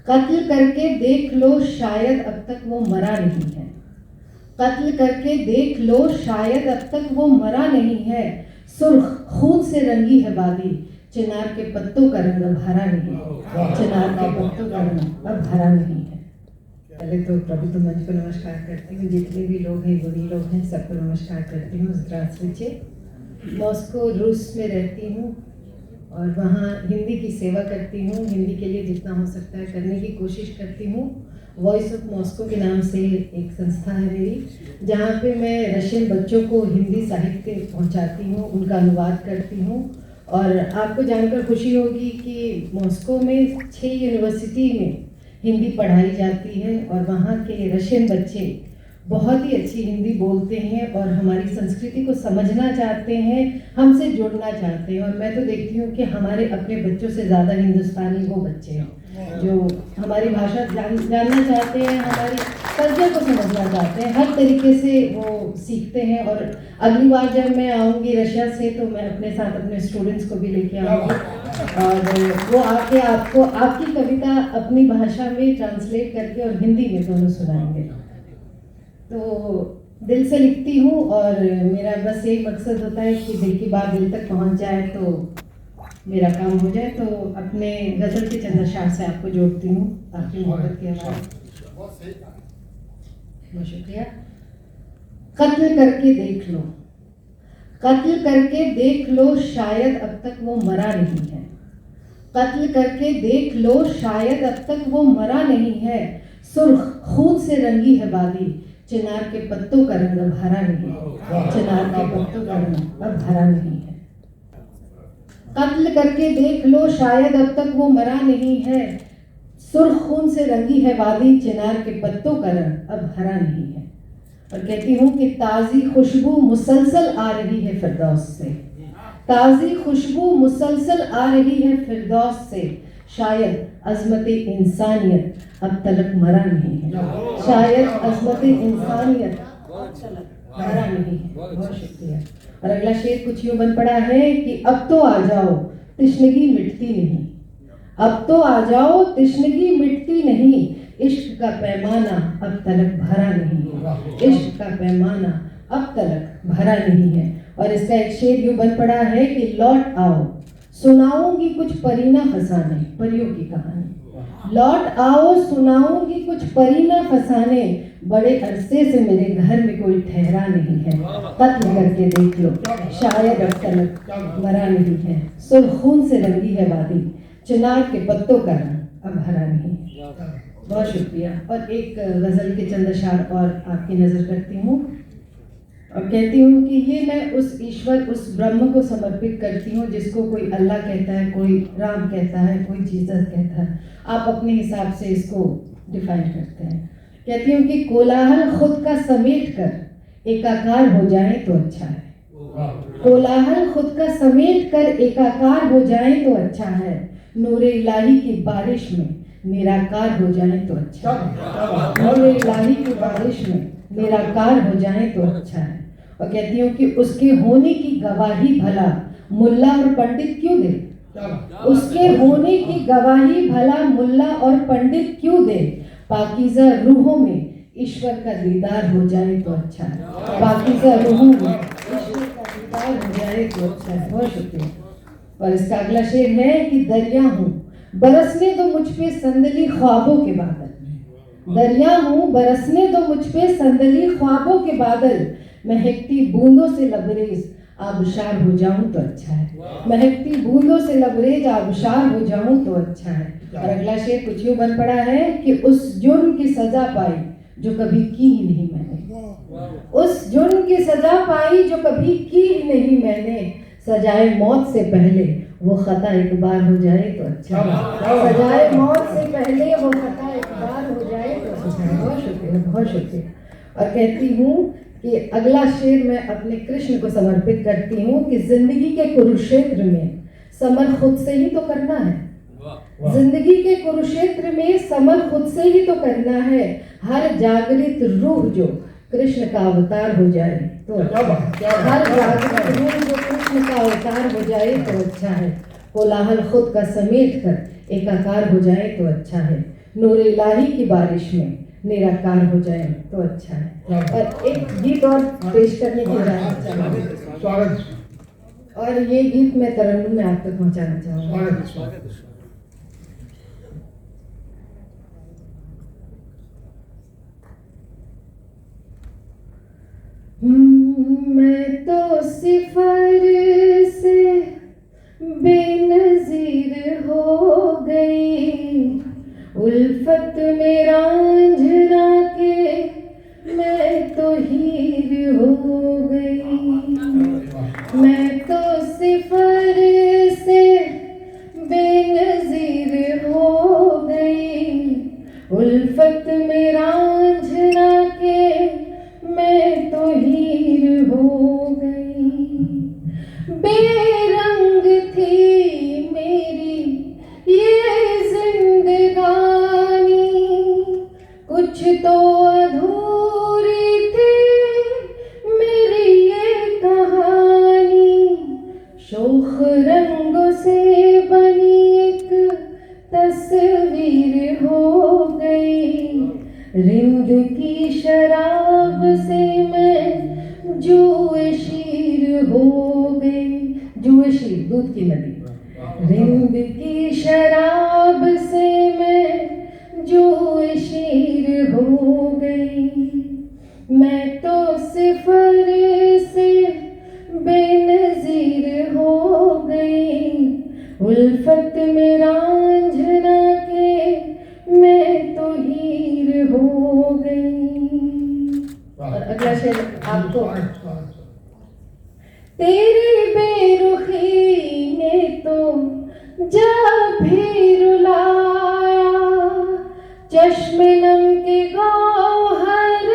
कत्ल करके देख लो शायद अब तक वो मरा नहीं है। कत्ल करके देख लो शायद अब तक वो मरा नहीं है। सुर्ख खून से रंगी है वादी, चिनार के पत्तों का रंग अब हरा नहीं है। चिनार के पत्तों का रंग अब हरा नहीं है। पहले तो प्रभु तो मंच को नमस्कार करती हूँ, जितने भी लोग हैं गुणी लोग हैं सबको नमस्कार करती हूँ। ज़्रास्विचे। मॉस्को रूस में रहती हूँ और वहाँ हिंदी की सेवा करती हूँ। हिंदी के लिए जितना हो सकता है करने की कोशिश करती हूँ। वॉइस ऑफ मॉस्को के नाम से एक संस्था है मेरी, जहाँ पे मैं रशियन बच्चों को हिंदी साहित्य पहुँचाती हूँ, उनका अनुवाद करती हूँ। और आपको जानकर खुशी होगी कि मॉस्को में 6 यूनिवर्सिटी में हिंदी पढ़ाई जाती है और वहाँ के रशियन बच्चे बहुत ही अच्छी हिंदी बोलते हैं और हमारी संस्कृति को समझना चाहते हैं, हमसे जुड़ना चाहते हैं। और मैं तो देखती हूँ कि हमारे अपने बच्चों से ज़्यादा हिंदुस्तानी वो बच्चे हैं जो हमारी भाषा जानना चाहते हैं, हमारी कल्चर को समझना चाहते हैं, हर तरीके से वो सीखते हैं। और अगली बार जब मैं आऊँगी रशिया से तो मैं अपने साथ अपने स्टूडेंट्स को भी लेके आऊँगी और वो आके आपको आपकी कविता अपनी भाषा में ट्रांसलेट करके और हिंदी में दोनों सुनाएंगे। तो दिल से लिखती हूँ और मेरा बस एक मकसद होता है कि दिल की बात दिल तक पहुँच जाए तो मेरा काम हो जाए। तो अपने गज़ल के चंद अशार से आपको जोड़ती हूँ आपकी मोहब्बत के हवाले। बहुत शुक्रिया। कत्ल करके देख लो, कत्ल करके देख लो शायद अब तक वो मरा नहीं है। कत्ल करके देख लो शायद अब तक वो मरा नहीं है। सुर्ख खून से रंगी है वादी, चिनार के पत्तों का रंग अब हरा नहीं है। चिनार के पत्तों का रंग अब हरा नहीं है। कत्ल करके देख लो शायद अब तक वो मरा नहीं है। सुर्ख खून से रंगी है वादी, चिनार के पत्तों का रंग अब हरा नहीं है। और कहती हूँ कि ताज़ी खुशबू मुसलसल आ रही है फिरदौस से। ताज़ी खुशबू मुसलसल आ रही है फिरदौस से। शायद अज़मत इंसानियत अब तलक मरा नहीं है। शायद अज़मत इंसानियत अब तलक मरा नहीं है। बहुत शुक्रिया। और अगला शेर कुछ यूँ बन पड़ा है कि अब तो आ जाओ तिश्नगी मिटती नहीं। अब तो आ जाओ तिश्नगी मिटती नहीं। इश्क का पैमाना अब तलक भरा नहीं है। इश्क का पैमाना अब तलक भरा नहीं है। और इसका एक शेर यूँ बन पड़ा है कि लौट आओ सुनाऊंगी कुछ परीना फसाने, परियों की कहानी। लौट आओ सुनाऊंगी कुछ परीना फसाने, बड़े अरसे से मेरे घर में कोई ठहरा नहीं है। कत्ल करके देख लो शायद अब तलक मरा नहीं है। सुर्ख खून से रंगी है वादी, चिनार के पत्तों का रंग अब हरा नहीं है। बहुत शुक्रिया। और एक गज़ल के चंद अशार और आपकी नज़र करती हूँ और कहती हूँ कि ये मैं उस ईश्वर उस ब्रह्म को समर्पित करती हूँ जिसको कोई अल्लाह कहता है, कोई राम कहता है, कोई जीसस कहता है। आप अपने हिसाब से इसको डिफाइन करते हैं। कहती हूँ कि कोलाहल खुद का समेट कर एकाकार हो जाए तो अच्छा है। कोलाहल खुद का समेट कर एकाकार हो जाए तो अच्छा है। नूरे इलाही की बारिश में निराकार हो जाए तो अच्छा है। नूरे इलाही की बारिश में निराकार हो जाए तो अच्छा है। और कहती हूँ कि उसके होने की गवाही भला मुल्ला और पंडित क्यों दे। उसके होने की गवाही भला मुल्ला और पंडित क्यों दे। पाकीज़ा रूहों में ईश्वर का दीदार हो जाए तो अच्छा है। पाकीज़ा रूहों में ईश्वर का दीदार हो जाए तो अच्छा है। बहुत शुक्रिया। और इसका अगला शेर है कि दरिया हूँ बरसने दो मुझ पे संदली ख्वाबों के बादल। दरिया हूँ बरसने दो मुझ पे संदली ख्वाबों के बादल। महकती बूंदों से लबरेज आबशार हो जाऊं तो अच्छा है। महकती बूंदों से लबरेज आबशार हो जाऊं तो अच्छा है। और अगला शेर कुछ यूं बन पड़ा है कि उस जुर्म की सजा पाई जो कभी की ही नहीं मैंने। उस जुर्म की सजा पाई जो कभी की ही नहीं मैंने। सजाए मौत से पहले वो खता एक बार हो जाए तो अच्छा है। सजाए मौत से पहले वो खता एक बार हो जाए तो अच्छा है। बहुत शुक्रिया, बहुत शुक्रिया। और कहती हूँ कि अगला शेर मैं अपने कृष्ण को समर्पित करती हूँ कि जिंदगी के कुरुक्षेत्र में समर खुद से ही तो करना है। जिंदगी के कुरुक्षेत्र में समर खुद से ही तो करना है। हर जागृत रूह जो कृष्ण का अवतार हो जाए तो हर जागृत रूह जो कृष्ण का अवतार हो जाए तो अच्छा है। कोलाहल खुद का समेट कर एकाकार हो जाए तो अच्छा है। नूर इलाही की बारिश में निराकार हो जाए तो अच्छा है। और एक गीत और पेश करने की स्वागत। और ये गीत मैं तरन्नुम में आप तक पहुंचाना चाहूँगा। मैं तो सिफर से बेनज़ीर हो गई, उल्फत में रांझना के मैं तो हीर हो गई। मैं तो सिफर से बेनज़ीर हो गई, उल्फत में रांझना के मैं तो हीर हो गई। बेरंग थी मेरी ये जिंदगानी, कुछ तो अधूरी थी मेरी ये कहानी। शोख रंगों से बनी एक तस्वीर हो गई, रिंद की शराब से मैं जुए शीर हो गई। जुए शीर दूध की नदी। रिंद की शराब से मैं जुए शीर हो गई। मैं तो सिफर से बेनज़ीर हो गई, उल्फत में रांझना के मैं तो हीर हो गई। और अगला शेर आपको। तेरी बेरुखी ने तो जब भी रुलाया, चश्मे नम के गौहर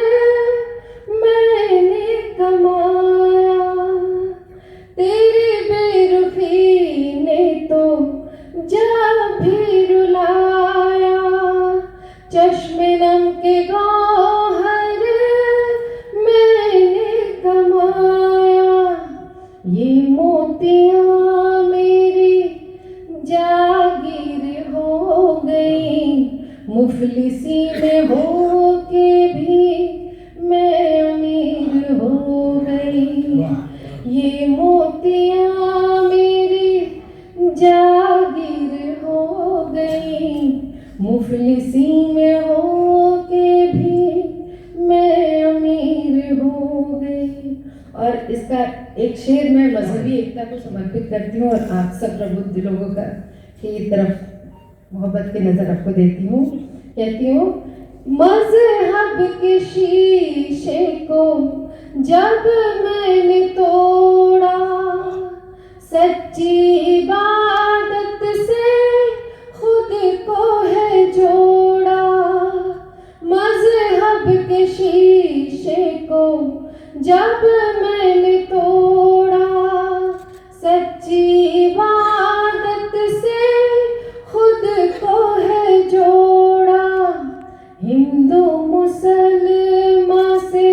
मैंने कमाया। तेरी बेरुखी ने तो जब भी रुलाया, चश्मे नम के गौहर मैंने कमाया। ये मोतियाँ मेरी जागीर हो गई, मुफलिसी में हो के भी मैं अमीर हो गई। ये मोतियाँ मेरी जागीर हो गई, मुफलिसी में हो के भी मैं अमीर हो गई। और इसका एक शेर मैं मजहबी एकता को समर्पित करती हूँ और आप सब प्रबुद्ध लोगों का की तरफ मोहब्बत की नजर आपको देती हूँ। कहती हूँ, मजहब के शीशे को जब मैंने तोड़ा, सच्ची इबादत से खुद को है जोड़ा। मजहब के शीशे को जब मैंने तोड़ा, सच्ची इबादत से खुद को है जोड़ा। हिंदू मुसलमान से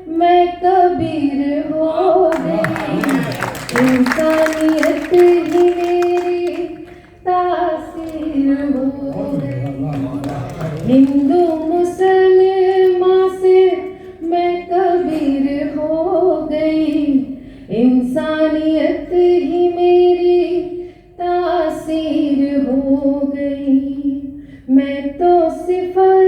मैं कबीर हो गई, इंसानियत ही मेरी तासीर हो गई। हिंदू मुसलमान से मैं कबीर हो गई, इंसानियत ही मेरी तासीर हो गई। मैं तो सिफर